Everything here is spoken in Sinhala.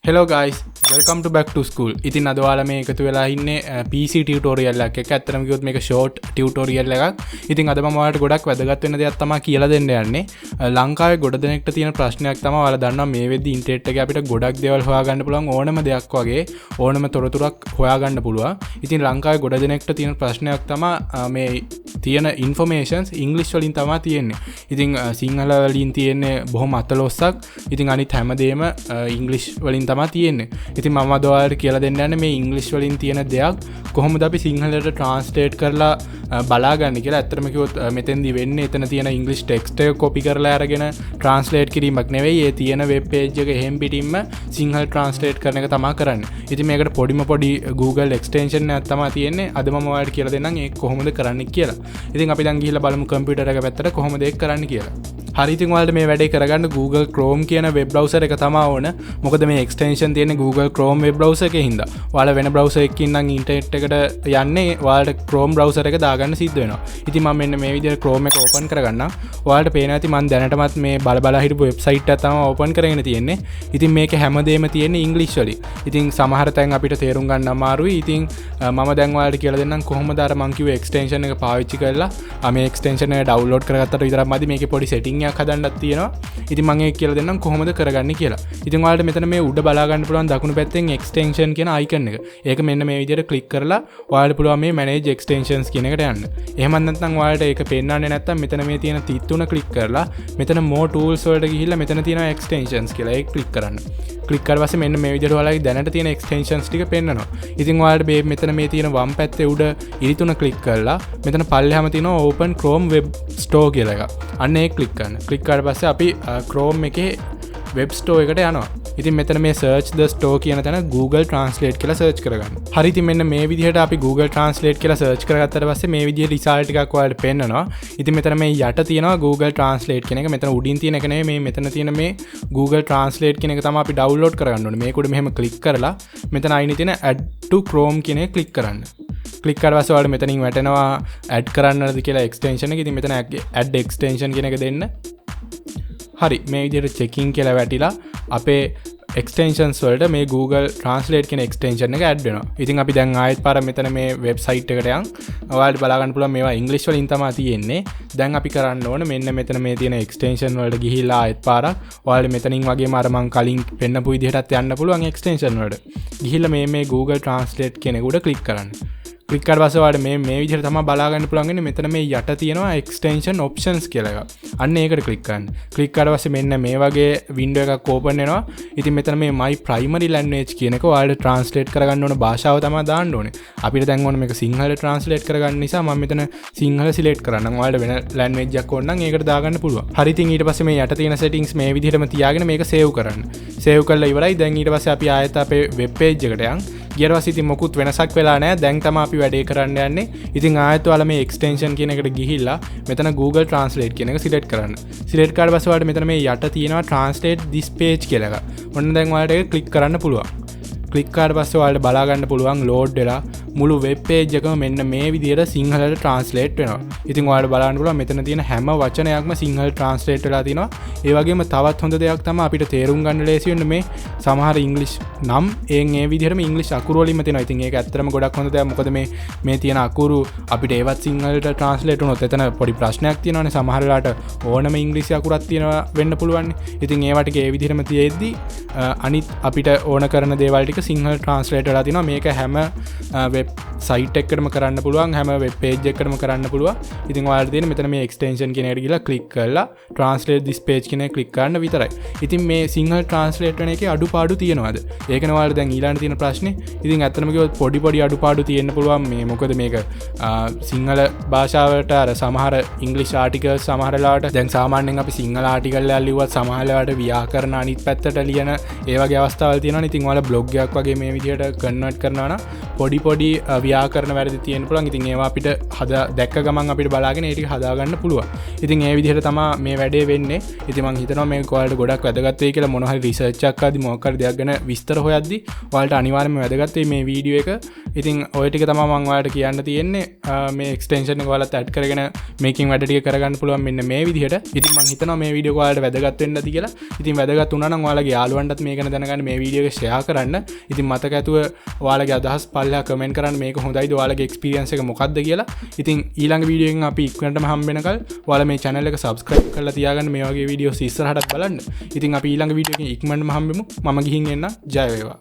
Hello guys, welcome to back to school. ඉතින් අද ඔයාලා මේ එකතු වෙලා ඉන්නේ PC tutorial එකක් එක්ක. ඇත්තටම කිව්වොත් මේක short tutorial එකක්. ඉතින් අද මම ඔයාලට ගොඩක් වැදගත් වෙන දෙයක් තමයි කියලා දෙන්න යන්නේ. ලංකාවේ ගොඩ දෙනෙක්ට තියෙන ප්‍රශ්නයක් තමයි ඔයාලා දන්නවා මේ වෙද්දි ඉන්ටර්නෙට් එකේ අපිට ගොඩක් දේවල් හොයාගන්න පුළුවන් ඕනම දෙයක් වගේ ඕනම තොරතුරක් හොයාගන්න පුළුවන්. ඉතින් ලංකාවේ ගොඩ දෙනෙක්ට තියෙන ප්‍රශ්නයක් තමයි මේ තියෙන informations English වලින් තමයි තියෙන්නේ. ඉතින් සිංහල වලින් තියෙන්නේ බොහොම අතලොස්සක්. ඉතින් අනිත් හැමදේම English වලින් තමයි තියෙන්නේ. ඉතින් මම අද ඔයාලට කියලා දෙන්න යන්නේ මේ ඉංග්‍රීසි වලින් තියෙන දෙයක් කොහොමද අපි සිංහලට ට්‍රාන්ස්ලේට් කරලා බලාගන්න කියලා. ඇත්තටම කිව්වොත් මෙතෙන්දි වෙන්නේ එතන තියෙන ඉංග්‍රීසි ටෙක්ස්ට් එක කොපි කරලා අරගෙන ට්‍රාන්ස්ලේට් කිරීමක් නෙවෙයි. ඒ තියෙන වෙබ් පේජ් එක එහෙම් පිටින්ම සිංහල ට්‍රාන්ස්ලේට් කරන එක තමයි කරන්නේ. ඉතින් මේකට පොඩි Google extension එකක් තමයි තියෙන්නේ. අද මම ඔයාලට කියලා දෙන්නම් ඒක කොහොමද කරන්නේ කියලා. ඉතින් අපි දැන් ගිහිල්ලා බලමු කම්පියුටර් එක පැත්තට කොහොමද ඒක කරන්න කියලා. හරි, ඉතින් ඔයාලට මේ වැඩේ කරගන්න Google Chrome කියන වෙබ් බ්‍රවුසර් එක තමයි ඕන. මොකද මේ extension තියෙන්නේ Google Chrome වෙබ් බ්‍රවුසර් එකේ හින්දා. ඔයාලා වෙන බ්‍රවුසර් එකකින් නම් ඉන්ටර්නෙට් එකට යන්නේ ඔයාලට Chrome බ්‍රවුසර් එක දාගන්න සිද්ධ වෙනවා. ඉතින් මම මෙන්න මේ විදිහට Chrome එක open කරගන්නම්. ඔයාලට පේනවා ඇති මම දැනටමත් මේ බල හිටපු වෙබ්සයිට් එක තමයි open කරගෙන තියෙන්නේ. ඉතින් මේකේ හැමදේම තියෙන්නේ ඉංග්‍රීසි වලින්. ඉතින් සමහර තැන් අපිට තේරුම් ගන්න අමාරුයි. ඉතින් මම දැන් ඔයාලට කියලා දෙන්නම් කොහොමද අර මං කිව්ව extension එක පාවිච්චි කරලා මේ extension එක download කරගත්තට විතරක් මදි. මේකේ පොඩි setting එකක් හදන්නත් තියෙනවා. ඉතින් මම ඒක කියලා දෙන්නම් කොහොමද කරගන්නේ කියලා. ඉතින් ඔයාලට මෙතන මේ උඩ බලා ගන්න පුළුවන් දකුණු පැත්තෙන් extension කියන icon එක. ඒක මෙන්න මේ විදිහට click කරලා ඔයාලට පුළුවන් මේ manage extensions කියන එකට යන්න. එහෙම නැත්නම් ඔයාලට ඒක පෙන්නන්නේ නැත්නම් මෙතන මේ තියෙන තිත් තුන click කරලා මෙතන more tools වලට ගිහිල්ලා මෙතන තියෙන extensions කියලා ඒක click කරන්න. click කරලා පස්සේ මෙන්න මේ විදිහට ඔයාලගේ දැනට තියෙන extensions ටික පෙන්නනවා. ඉතින් ඔයාලට මේ මෙතන මේ තියෙන වම් පැත්තේ උඩ ඉරි තුන click කරලා මෙතන පල්ලෙහාම තියෙන open Chrome web store කියලා එකක්. අන්න ඒක click කරන්න. click කරලා පස්සේ අපි Chrome එකේ web store එකට යනවා. ඉතින් මෙතන මේ search the store කියන තැන Google Translate කියලා search කරගන්න. හරි, ඉතින් මෙන්න මේ විදිහට අපි Google Translate කියලා search කරගත්තට පස්සේ මේ විදිහට result ටිකක් ඔයාලට පෙන්නනවා. ඉතින් මෙතන මේ යට තියෙනවා Google Translate කියන එක. මෙතන උඩින් තියෙන එක නෙමෙයි, මේ මෙතන තියෙන මේ Google Translate කියන එක තමයි අපි download කරගන්න ඕනේ. මේක උඩ මෙහෙම click කරලා මෙතන අයිනේ තියෙන add to Chrome කියන එක click කරන්න. click කරලා පස්සේ ඔයාලට මෙතනින් වැටෙනවා add කරන්නද කියලා extension එක. ඉතින් මෙතන add extension කියන එක දෙන්න. හරි, මේ විදිහට checking කියලා වැටිලා අපේ extensions වලට මේ Google Translate කියන extension එක add වෙනවා. ඉතින් අපි දැන් ආයෙත් පාර මෙතන මේ website එකට යන් ඔයාලට බලා ගන්න පුළුවන් මේවා English වලින් තමයි තියෙන්නේ. දැන් අපි කරන්න ඕනේ මෙන්න මෙතන මේ තියෙන extension වලට ගිහිල්ලා ආයෙත් පාරක් ඔයාලට මෙතනින් වගේම අර මං කලින් පෙන්නපු විදිහටත් යන්න පුළුවන් extension වලට. ගිහිල්ලා මේ Google Translate කියන එක උඩ click කරන්න. click කරලා පස්සේ ඔයාලට මේ විදිහට තමයි බලා ගන්න පුළුවන් වෙන්නේ. මෙතන මේ යට තියෙනවා extension options කියලා එකක්. අන්න ඒකට click කරන්න. click කරලා පස්සේ මෙන්න මේ වගේ window එකක් open වෙනවා. ඉතින් මෙතන මේ my primary language කියන එක ඔයාලට translate කරගන්න ඕන භාෂාව තමයි දාන්න ඕනේ. අපිට දැන් ඕනේ මේක සිංහලට translate කරගන්න නිසා මම මෙතන සිංහල select කරන්නම්. ඔයාලට වෙන language එකක් ඕන නම් ඒකට දාගන්න පුළුවන්. හරි, ඉතින් ඊට පස්සේ මේ යට තියෙන settings මේ විදිහටම තියාගෙන මේක save කරන්න. save කරලා ඉවරයි. දැන් ඊට පස්සේ අපි ආයෙත් අපේ web page එකට යන්. ඊට පස්සේ ඉතින් මොකුත් වෙනසක් වෙලා නැහැ. දැන් තමයි අපි වැඩේ කරන්න යන්නේ. ඉතින් ආයෙත් ඔයාලා මේ extension කියන එකට ගිහිල්ලා මෙතන Google Translate කියන එක select කරන්න. select කරලා පස්සේ ඔයාලට මෙතන මේ යට තියෙනවා translate this page කියලා එකක්. ඔන්න දැන් ඔයාලට ඒක click කරන්න පුළුවන්. click කරලා පස්සේ ඔයාලට බලා ගන්න පුළුවන් load වෙලා මුළු web page එකම මෙන්න මේ විදිහට සිංහලට translate වෙනවා. ඉතින් ඔයාලට බලන්න පුළුවන් මෙතන තියෙන හැම වචනයක්ම සිංහල translate වෙලා තිනවා. ඒ වගේම තවත් හොඳ දෙයක් තමයි අපිට තේරුම් ගන්න ලේසි වෙන්නේ මේ සමහර English නම් ඒ විදිහටම English අකුරු වලින්ම තියෙනවා. ඉතින් ඒක ඇත්තටම ගොඩක් හොඳ දෙයක්. මොකද මේ තියෙන අකුරු අපිට ඒවත් සිංහලට translate වුණොත් එතන පොඩි ප්‍රශ්නයක් තියෙනවානේ. සමහර වෙලාවට ඕනම ඉංග්‍රීසි අකුරක් තියෙනවා වෙන්න පුළුවන්. ඉතින් ඒවා ටික ඒ විදිහටම තියෙද්දි අනිත් අපිට ඕන කරන දේවල් ටික සිංහල translate වෙලා තිනවා. මේක හැම web site එකකටම කරන්න පුළුවන්, හැම web page එකකටම කරන්න පුළුවන්. ඉතින් ඔයාලට තියෙන මෙතන මේ extension කියන එකට ගිහලා click කරලා translate this page කියන එක click කරන්න විතරයි. ඉතින් මේ සිංහල translate වෙන එකේ අඩුපාඩු තියෙනවද? ඒකනේ ඔයාලට දැන් ඊළඟට තියෙන ප්‍රශ්නේ. ඉතින් ඇත්තටම කිව්වොත් පොඩි අඩුපාඩු තියෙන්න පුළුවන්. මේ මොකද මේක සිංහල භාෂාවට අර සමහර English articles සමහර වෙලාවට දැන් සාමාන්‍යයෙන් අපි සිංහල article එකක් ලියුවත් සමහර වෙලාවට ව්‍යාකරණ අනිත් පැත්තට ලියන ඒ වගේ අවස්ථාවල් තියෙනවනේ. ඉතින් ඔයාලා blog එකක් වගේ මේ විදිහට convert කරනවා නම් පොඩි ව්‍යාකරණ වැරදි තියෙන පුළුවන්. ඉතින් ඒවා අපිට දැක්ක ගමන් අපිට බලාගෙන ඒ ටික හදාගන්න පුළුවන්. ඉතින් ඒ විදිහට තමයි මේ වැඩේ වෙන්නේ. ඉතින් මම හිතනවා මේක ඔයාලට ගොඩක් වැදගත් වෙයි කියලා. මොන හරි රිසර්ච් එකක් ආදී මොකක් හරි දෙයක් ගැන විස්තර හොයද්දි ඔයාලට අනිවාර්යයෙන්ම වැදගත් වෙයි මේ වීඩියෝ එක. ඉතින් ඔය ටික තමයි මම ඔයාලට කියන්න තියෙන්නේ. මේ එක්ස්ටෙන්ෂන් එක ඔයාලත් ඇඩ් කරගෙන මේකින් වැඩ ටික කරගන්න පුළුවන් මෙන්න මේ විදිහට. ඉතින් මම හිතනවා මේ වීඩියෝ එක ඔයාලට වැදගත් වෙන්න ඇති කියලා. ඉතින් වැදගත් වුණා නම් ඔයාලගේ යාළුවන්ටත් මේක ගැන දැනගන්න මේ වීඩියෝ එක ෂෙයා කරන්න. ඉතින් මතක ඇතුව ඔයාලගේ අදහස් පල්ලෙහා කමෙන්ට් කරන්න මේක හොඳයිද ඔයාලගේ එක්ස්පීරියන්ස් එක මොකක්ද කියලා. ඉතින් ඊළඟ වීඩියෝ එකෙන් අපි ඉක්මනටම හම්බ වෙනකල් ඔයාලා මේ channel එක subscribe කරලා තියාගන්න මේ වගේ වීඩියෝස් ඉස්සරහටත් බලන්න. ඉතින් අපි ඊළඟ වීඩියෝ එකකින් ඉක්මනටම හම්බෙමු. මම ගිහින් එන්න. ජය වේවා.